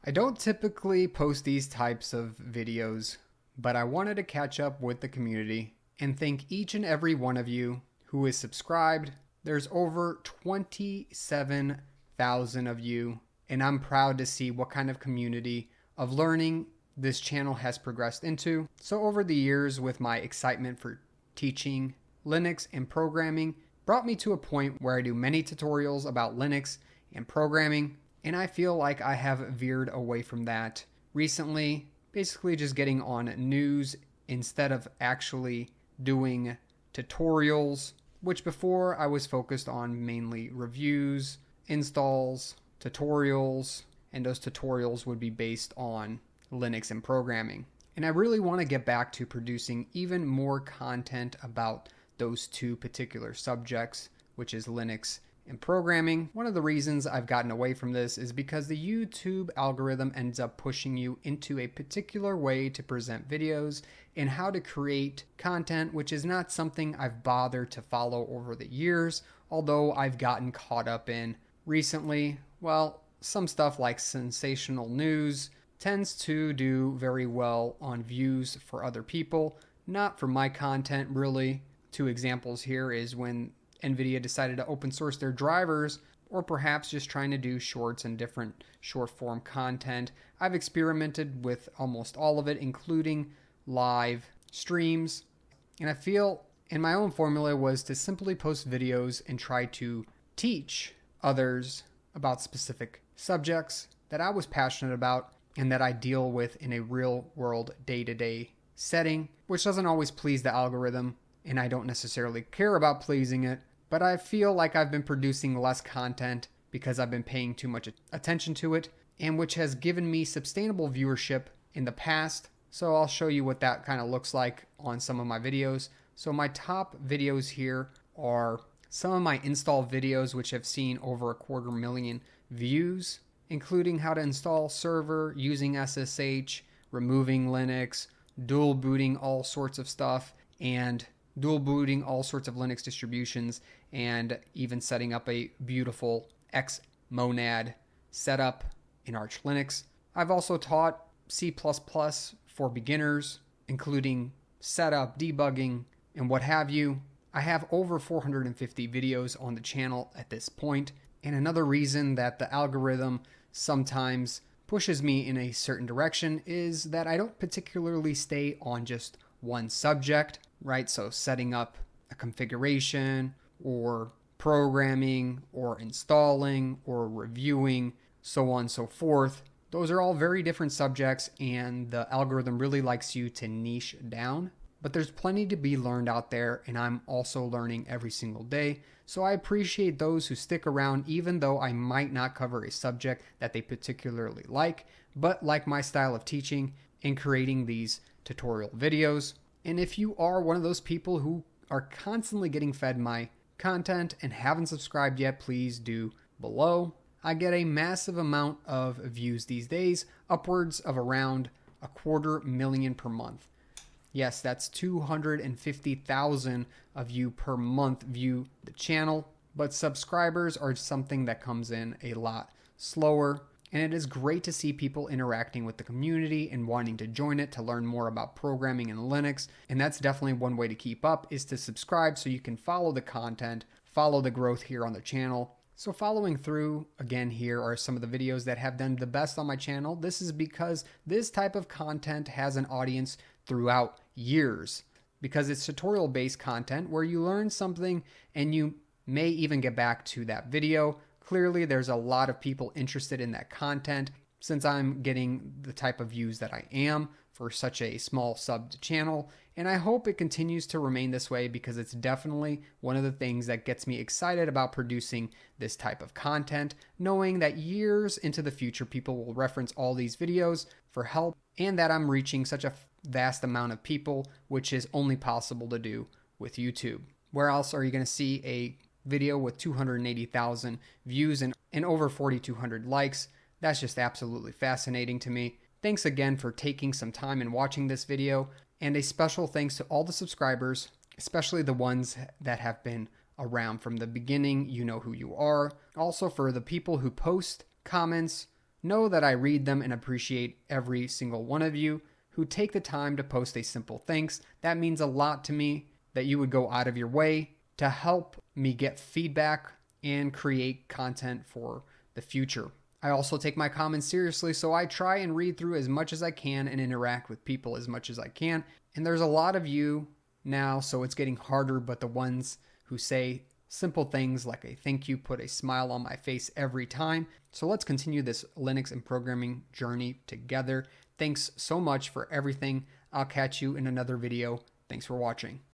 I don't typically post these types of videos, but I wanted to catch up with the community and thank each and every one of you who is subscribed. There's over 27,000 of you, and I'm proud to see what kind of community of learning this channel has progressed into. So over the years, with my excitement for teaching Linux and programming, brought me to a point where I do many tutorials about Linux and programming, and I feel like I have veered away from that recently, basically just getting on news instead of actually doing tutorials, which before I was focused on mainly reviews, installs, tutorials, and those tutorials would be based on Linux and programming. And I really want to get back to producing even more content about those two particular subjects, which is Linux and programming. One of the reasons I've gotten away from this is because the YouTube algorithm ends up pushing you into a particular way to present videos and how to create content, which is not something I've bothered to follow over the years, although I've gotten caught up in recently. Well, some stuff like sensational news tends to do very well on views for other people, not for my content really. Two examples here is when NVIDIA decided to open source their drivers, or perhaps just trying to do shorts and different short form content. I've experimented with almost all of it, including live streams. And I feel in my own formula was to simply post videos and try to teach others about specific subjects that I was passionate about and that I deal with in a real world day-to-day setting, which doesn't always please the algorithm, and I don't necessarily care about pleasing it. But I feel like I've been producing less content because I've been paying too much attention to it, and which has given me sustainable viewership in the past. So I'll show you what that kind of looks like on some of my videos. So my top videos here are some of my install videos, which have seen over 250,000 views, including how to install server using SSH, removing Linux, dual booting all sorts of stuff, and dual booting all sorts of Linux distributions, and even setting up a beautiful Xmonad setup in Arch Linux. I've also taught C++ for beginners, including setup, debugging, and what have you. I have over 450 videos on the channel at this point, and another reason that the algorithm sometimes pushes me in a certain direction is that I don't particularly stay on just one subject, right? So setting up a configuration or programming or installing or reviewing, so on and so forth. Those are all very different subjects, and the algorithm really likes you to niche down. But there's plenty to be learned out there, and I'm also learning every single day. So I appreciate those who stick around, even though I might not cover a subject that they particularly like, but like my style of teaching and creating these tutorial videos. And if you are one of those people who are constantly getting fed my content and haven't subscribed yet, please do below. I get a massive amount of views these days, upwards of around 250,000 per month. Yes, that's 250,000 of you per month view the channel, but subscribers are something that comes in a lot slower. And it is great to see people interacting with the community and wanting to join it to learn more about programming and Linux. And that's definitely one way to keep up, is to subscribe so you can follow the content, follow the growth here on the channel. So following through, again, here are some of the videos that have done the best on my channel. This is because this type of content has an audience throughout years, because it's tutorial-based content where you learn something and you may even get back to that video. Clearly, there's a lot of people interested in that content since I'm getting the type of views that I am for such a small subbed channel. And I hope it continues to remain this way, because it's definitely one of the things that gets me excited about producing this type of content, knowing that years into the future, people will reference all these videos for help, and that I'm reaching such a vast amount of people, which is only possible to do with YouTube. Where else are you going to see a video with 280,000 views and over 4,200 likes? That's just absolutely fascinating to me. Thanks again for taking some time and watching this video, and a special thanks to all the subscribers, especially the ones that have been around from the beginning. You know who you are. Also for the people who post comments Know that I read them and appreciate every single one of you who take the time to post a simple thanks. That means a lot to me that you would go out of your way to help me get feedback and create content for the future. I also take my comments seriously, so I try and read through as much as I can and interact with people as much as I can. And there's a lot of you now, so it's getting harder, but the ones who say simple things like a thank you put a smile on my face every time. So let's continue this Linux and programming journey together. Thanks so much for everything. I'll catch you in another video. Thanks for watching.